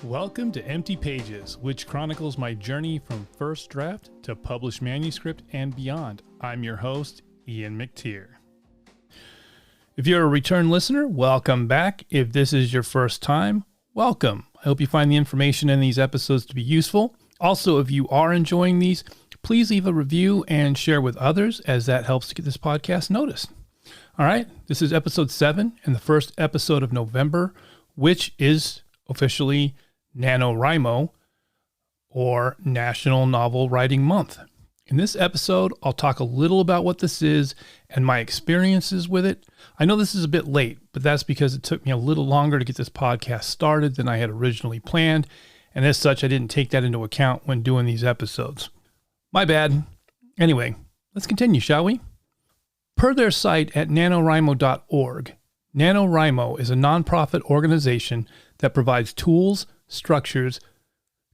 Welcome to Empty Pages, which chronicles my journey from first draft to published manuscript and beyond. I'm your host, Ian MacTire. If you're a return listener, welcome back. If this is your first time, welcome. I hope you find the information in these episodes to be useful. Also, if you are enjoying these, please leave a review and share with others, as that helps to get this podcast noticed. All right, this is episode 7 and the first episode of November, which is officially NaNoWriMo, or National Novel Writing Month. In this episode, I'll talk a little about what this is and my experiences with it. I know this is a bit late, but that's because it took me a little longer to get this podcast started than I had originally planned, and as such, I didn't take that into account when doing these episodes. My bad. Anyway, let's continue, shall we? Per their site at NaNoWriMo.org, NaNoWriMo is a nonprofit organization that provides tools, structures,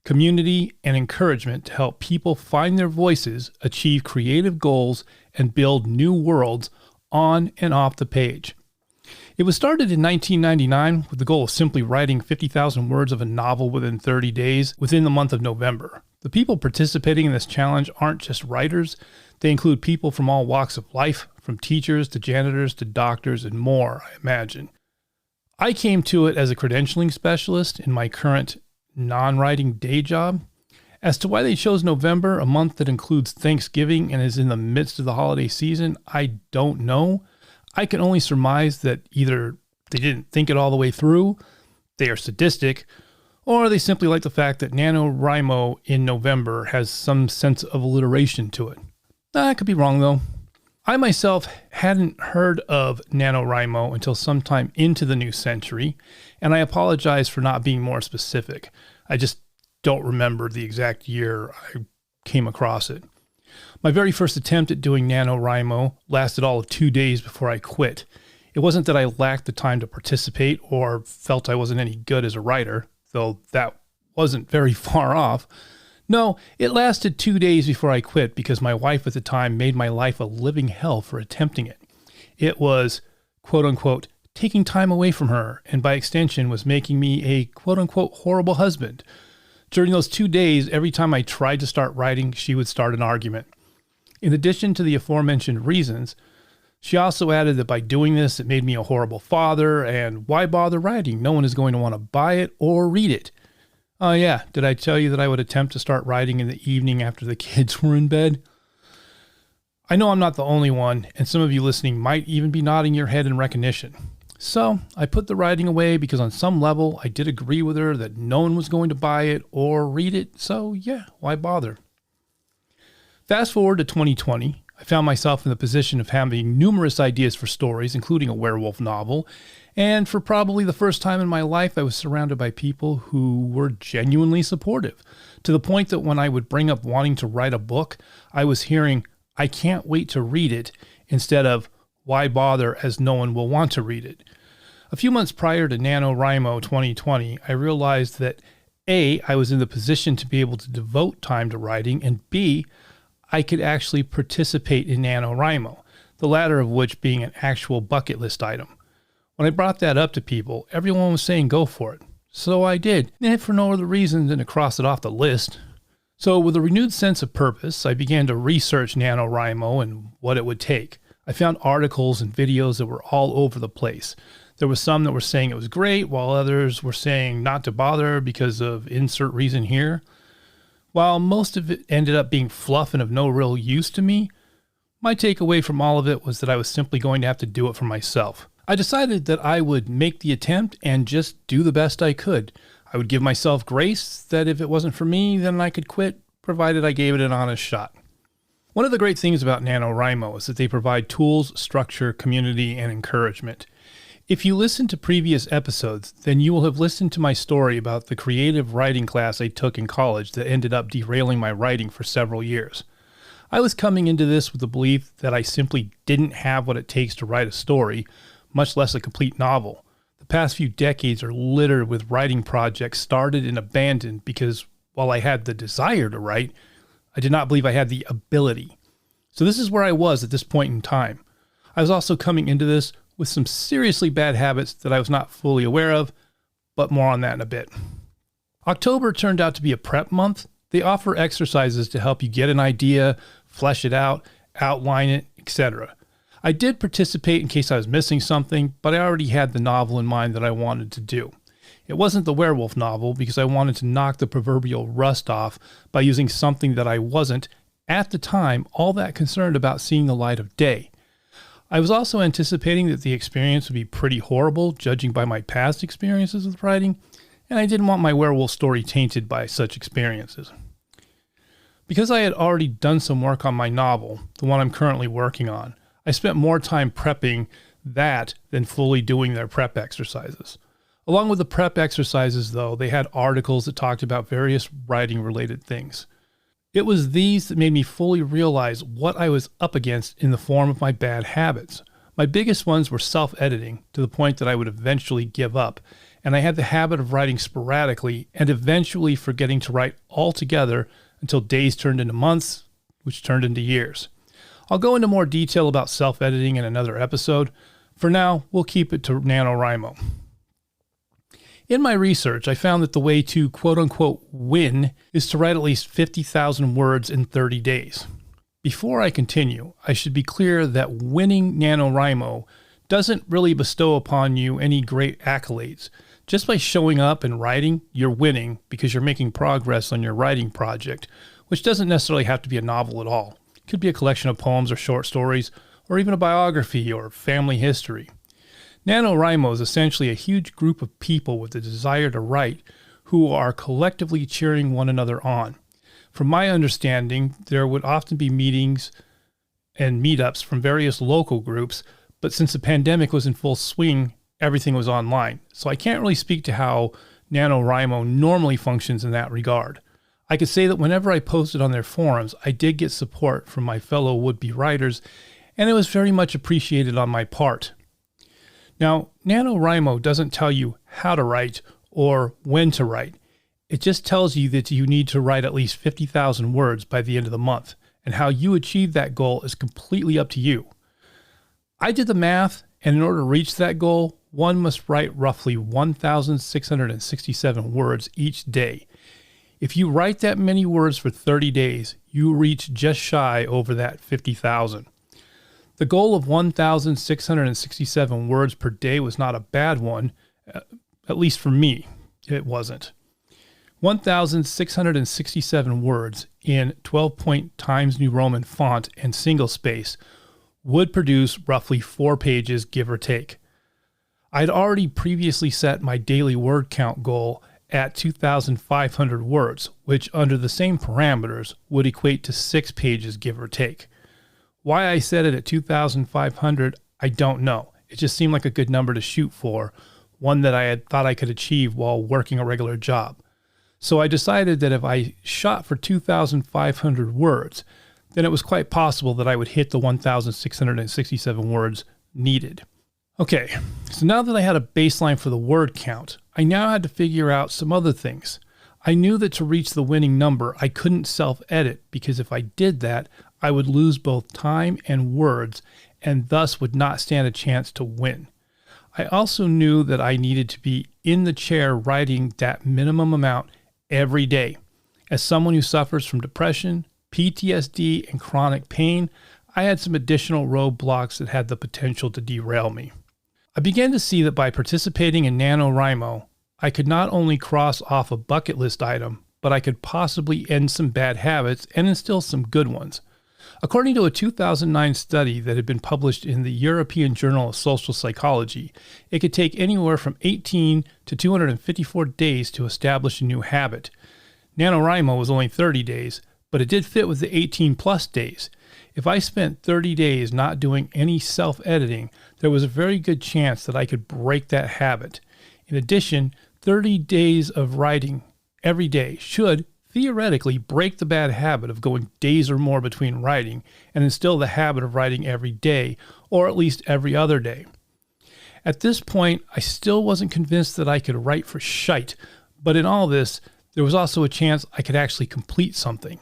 community, and encouragement to help people find their voices, achieve creative goals, and build new worlds on and off the page. It was started in 1999 with the goal of simply writing 50,000 words of a novel within 30 days within the month of November. The people participating in this challenge aren't just writers. They include people from all walks of life, from teachers to janitors to doctors and more, I imagine. I came to it as a credentialing specialist in my current non-writing day job. As to why they chose November, a month that includes Thanksgiving and is in the midst of the holiday season, I don't know. I can only surmise that either they didn't think it all the way through, they are sadistic, or they simply like the fact that NaNoWriMo in November has some sense of alliteration to it. I could be wrong though. I myself hadn't heard of NaNoWriMo until sometime into the new century, and I apologize for not being more specific. I just don't remember the exact year I came across it. My very first attempt at doing NaNoWriMo lasted all of 2 days before I quit. It wasn't that I lacked the time to participate or felt I wasn't any good as a writer, though that wasn't very far off. No, it lasted 2 days before I quit because my wife at the time made my life a living hell for attempting it. It was, quote unquote, taking time away from her, and by extension was making me a quote unquote horrible husband. During those 2 days, every time I tried to start writing, she would start an argument. In addition to the aforementioned reasons, she also added that by doing this, it made me a horrible father, and why bother writing? No one is going to want to buy it or read it. Oh yeah, did I tell you that I would attempt to start writing in the evening after the kids were in bed? I know I'm not the only one, and some of you listening might even be nodding your head in recognition. So I put the writing away because on some level I did agree with her that no one was going to buy it or read it, so yeah, why bother? Fast forward to 2020, I found myself in the position of having numerous ideas for stories, including a werewolf novel, and for probably the first time in my life, I was surrounded by people who were genuinely supportive, to the point that when I would bring up wanting to write a book, I was hearing, "I can't wait to read it," instead of, "Why bother as no one will want to read it." A few months prior to NaNoWriMo 2020, I realized that A, I was in the position to be able to devote time to writing, and B, I could actually participate in NaNoWriMo, the latter of which being an actual bucket list item. When I brought that up to people, everyone was saying go for it. So I did, and for no other reason than to cross it off the list. So with a renewed sense of purpose, I began to research NaNoWriMo and what it would take. I found articles and videos that were all over the place. There were some that were saying it was great, while others were saying not to bother because of insert reason here. While most of it ended up being fluff and of no real use to me, my takeaway from all of it was that I was simply going to have to do it for myself. I decided that I would make the attempt and just do the best I could. I would give myself grace that if it wasn't for me, then I could quit, provided I gave it an honest shot. One of the great things about NaNoWriMo is that they provide tools, structure, community, and encouragement. If you listen to previous episodes, then you will have listened to my story about the creative writing class I took in college that ended up derailing my writing for several years. I was coming into this with the belief that I simply didn't have what it takes to write a story, much less a complete novel. The past few decades are littered with writing projects started and abandoned because while I had the desire to write, I did not believe I had the ability. So this is where I was at this point in time. I was also coming into this with some seriously bad habits that I was not fully aware of, but more on that in a bit. October turned out to be a prep month. They offer exercises to help you get an idea, flesh it out, outline it, etc. I did participate in case I was missing something, but I already had the novel in mind that I wanted to do. It wasn't the werewolf novel because I wanted to knock the proverbial rust off by using something that I wasn't, at the time, all that concerned about seeing the light of day. I was also anticipating that the experience would be pretty horrible, judging by my past experiences with writing, and I didn't want my werewolf story tainted by such experiences. Because I had already done some work on my novel, the one I'm currently working on, I spent more time prepping that than fully doing their prep exercises. Along with the prep exercises, though, they had articles that talked about various writing-related things. It was these that made me fully realize what I was up against in the form of my bad habits. My biggest ones were self-editing, to the point that I would eventually give up, and I had the habit of writing sporadically and eventually forgetting to write altogether until days turned into months, which turned into years. I'll go into more detail about self-editing in another episode. For now, we'll keep it to NaNoWriMo. In my research, I found that the way to quote-unquote win is to write at least 50,000 words in 30 days. Before I continue, I should be clear that winning NaNoWriMo doesn't really bestow upon you any great accolades. Just by showing up and writing, you're winning because you're making progress on your writing project, which doesn't necessarily have to be a novel at all. It could be a collection of poems or short stories, or even a biography or family history. NaNoWriMo is essentially a huge group of people with the desire to write who are collectively cheering one another on. From my understanding, there would often be meetings and meetups from various local groups, but since the pandemic was in full swing, everything was online. So I can't really speak to how NaNoWriMo normally functions in that regard. I could say that whenever I posted on their forums, I did get support from my fellow would-be writers, and it was very much appreciated on my part. Now, NaNoWriMo doesn't tell you how to write or when to write. It just tells you that you need to write at least 50,000 words by the end of the month, and how you achieve that goal is completely up to you. I did the math, and in order to reach that goal, one must write roughly 1,667 words each day. If you write that many words for 30 days, you reach just shy over that 50,000. The goal of 1,667 words per day was not a bad one, at least for me, it wasn't. 1,667 words in 12-point Times New Roman font and single space would produce roughly 4 pages, give or take. I'd already previously set my daily word count goal at 2,500 words, which under the same parameters would equate to 6 pages, give or take. Why I set it at 2,500, I don't know. It just seemed like a good number to shoot for, one that I had thought I could achieve while working a regular job. So I decided that if I shot for 2,500 words, then it was quite possible that I would hit the 1,667 words needed. Okay, so now that I had a baseline for the word count, I now had to figure out some other things. I knew that to reach the winning number, I couldn't self-edit, because if I did that, I would lose both time and words, and thus would not stand a chance to win. I also knew that I needed to be in the chair writing that minimum amount every day. As someone who suffers from depression, PTSD, and chronic pain, I had some additional roadblocks that had the potential to derail me. I began to see that by participating in NaNoWriMo, I could not only cross off a bucket list item, but I could possibly end some bad habits and instill some good ones. According to a 2009 study that had been published in the European Journal of Social Psychology, it could take anywhere from 18 to 254 days to establish a new habit. NaNoWriMo was only 30 days, but it did fit with the 18 plus days. If I spent 30 days not doing any self-editing, there was a very good chance that I could break that habit. In addition, 30 days of writing every day should theoretically break the bad habit of going days or more between writing and instill the habit of writing every day, or at least every other day. At this point, I still wasn't convinced that I could write for shite, but in all this, there was also a chance I could actually complete something.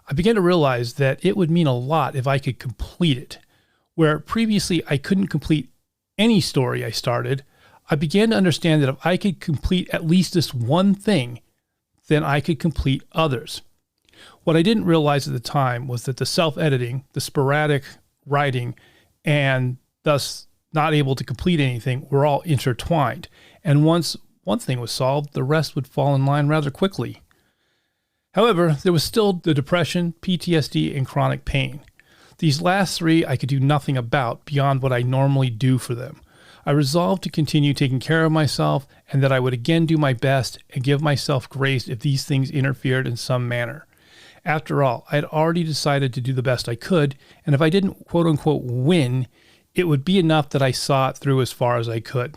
I began to realize that it would mean a lot if I could complete it. Where previously I couldn't complete any story I started, I began to understand that if I could complete at least this one thing, then I could complete others. What I didn't realize at the time was that the self-editing, the sporadic writing, and thus not able to complete anything were all intertwined. And once one thing was solved, the rest would fall in line rather quickly. However, there was still the depression, PTSD, and chronic pain. These last three I could do nothing about beyond what I normally do for them. I resolved to continue taking care of myself and that I would again do my best and give myself grace if these things interfered in some manner. After all, I had already decided to do the best I could, and if I didn't quote-unquote win, it would be enough that I saw it through as far as I could.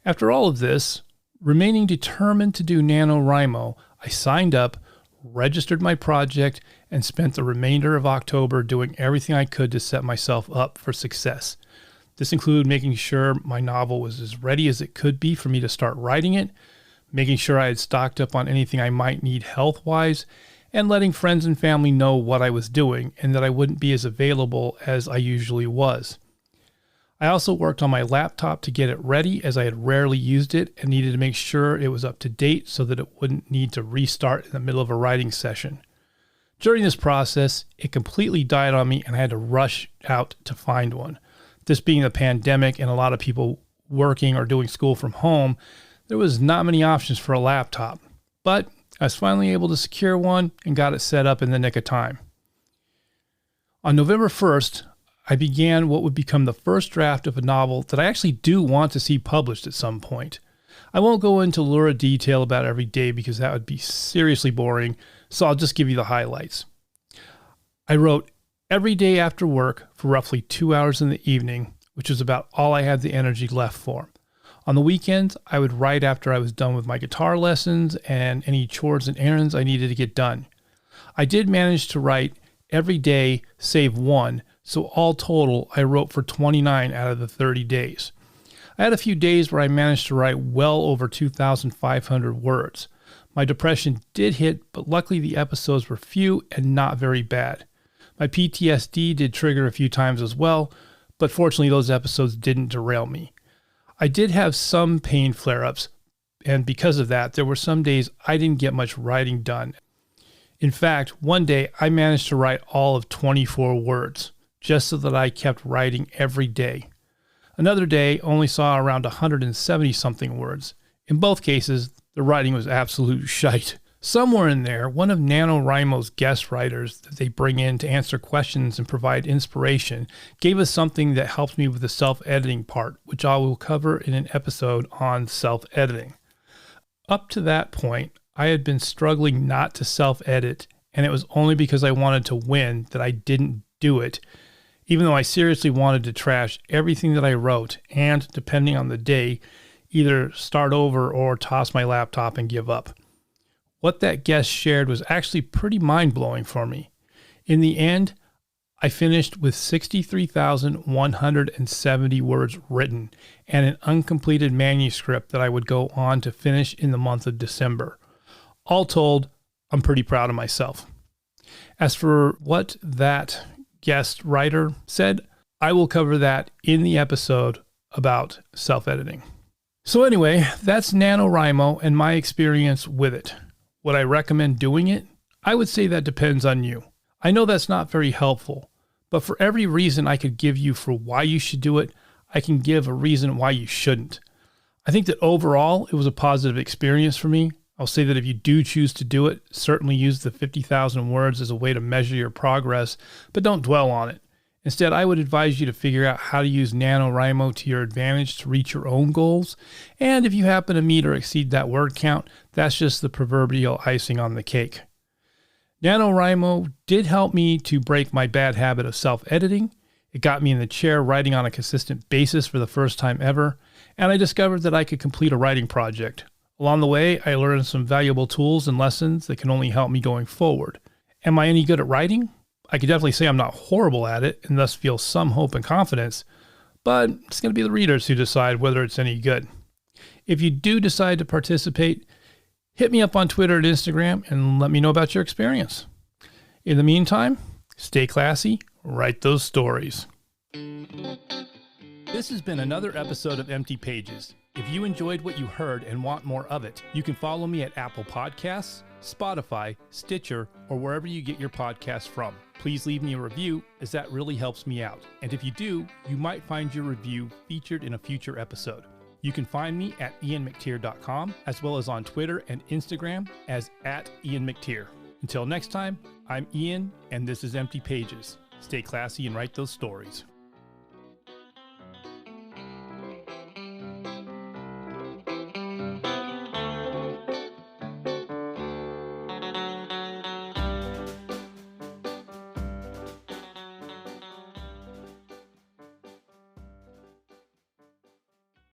After all of this, remaining determined to do NaNoWriMo, I signed up, registered my project, and spent the remainder of October doing everything I could to set myself up for success. This included making sure my novel was as ready as it could be for me to start writing it, making sure I had stocked up on anything I might need health-wise, and letting friends and family know what I was doing and that I wouldn't be as available as I usually was. I also worked on my laptop to get it ready as I had rarely used it and needed to make sure it was up to date so that it wouldn't need to restart in the middle of a writing session. During this process, it completely died on me and I had to rush out to find one. This being the pandemic and a lot of people working or doing school from home, there was not many options for a laptop. But I was finally able to secure one and got it set up in the nick of time. On November 1st, I began what would become the first draft of a novel that I actually do want to see published at some point. I won't go into lurid detail about every day because that would be seriously boring, so I'll just give you the highlights. I wrote every day after work for roughly 2 hours in the evening, which was about all I had the energy left for. On the weekends, I would write after I was done with my guitar lessons and any chores and errands I needed to get done. I did manage to write every day save one, so all total, I wrote for 29 out of the 30 days. I had a few days where I managed to write well over 2,500 words. My depression did hit, but luckily the episodes were few and not very bad. My PTSD did trigger a few times as well, but fortunately those episodes didn't derail me. I did have some pain flare-ups, and because of that, there were some days I didn't get much writing done. In fact, one day I managed to write all of 24 words, just so that I kept writing every day. Another day only saw around 170-something words. In both cases, the writing was absolute shite. Somewhere in there, one of NaNoWriMo's guest writers that they bring in to answer questions and provide inspiration gave us something that helped me with the self-editing part, which I will cover in an episode on self-editing. Up to that point, I had been struggling not to self-edit, and it was only because I wanted to win that I didn't do it, even though I seriously wanted to trash everything that I wrote and, depending on the day, either start over or toss my laptop and give up. What that guest shared was actually pretty mind-blowing for me. In the end, I finished with 63,170 words written and an uncompleted manuscript that I would go on to finish in the month of December. All told, I'm pretty proud of myself. As for what that guest writer said, I will cover that in the episode about self-editing. So anyway, that's NaNoWriMo and my experience with it. Would I recommend doing it? I would say that depends on you. I know that's not very helpful, but for every reason I could give you for why you should do it, I can give a reason why you shouldn't. I think that overall, it was a positive experience for me. I'll say that if you do choose to do it, certainly use the 50,000 words as a way to measure your progress, but don't dwell on it. Instead, I would advise you to figure out how to use NaNoWriMo to your advantage to reach your own goals. And if you happen to meet or exceed that word count, that's just the proverbial icing on the cake. NaNoWriMo did help me to break my bad habit of self-editing. It got me in the chair writing on a consistent basis for the first time ever, and I discovered that I could complete a writing project. Along the way, I learned some valuable tools and lessons that can only help me going forward. Am I any good at writing? I could definitely say I'm not horrible at it and thus feel some hope and confidence, but it's going to be the readers who decide whether it's any good. If you do decide to participate, hit me up on Twitter and Instagram and let me know about your experience. In the meantime, stay classy, write those stories. This has been another episode of Empty Pages. If you enjoyed what you heard and want more of it, you can follow me at Apple Podcasts, Spotify, Stitcher, or wherever you get your podcasts from. Please leave me a review, as that really helps me out. And if you do, you might find your review featured in a future episode. You can find me at ianmactire.com, as well as on Twitter and Instagram as @IanMacTire. Until next time, I'm Ian, and this is Empty Pages. Stay classy and write those stories.